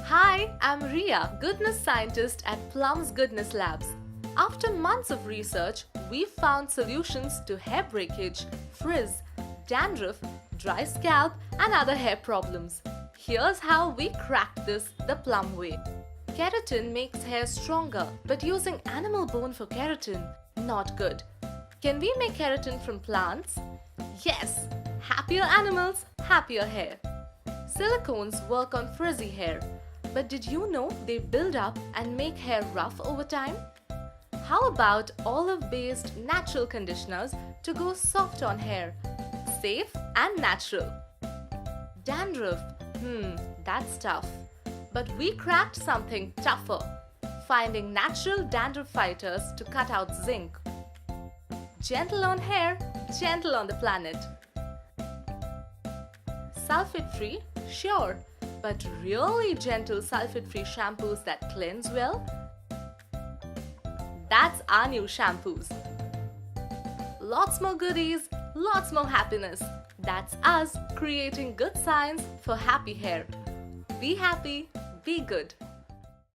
Hi, I'm Ria, goodness scientist at Plums Goodness Labs. After months of research, we found solutions to hair breakage, frizz, dandruff, dry scalp, and other hair problems. Here's how we cracked this the Plum way. Keratin makes hair stronger, but using animal bone for keratin, not good. Can we make keratin from plants? Yes! Happier animals, happier hair. Silicones work on frizzy hair, but did you know they build up and make hair rough over time? How about olive-based natural conditioners to go soft on hair? Safe and natural. Dandruff, that's tough. But we cracked something tougher, finding natural dandruff fighters to cut out zinc. Gentle on hair, gentle on the planet. Sulfate-free? Sure, but really gentle sulfate-free shampoos that cleanse well? That's our new shampoos. Lots more goodies, lots more happiness. That's us creating good science for happy hair. Be happy, be good.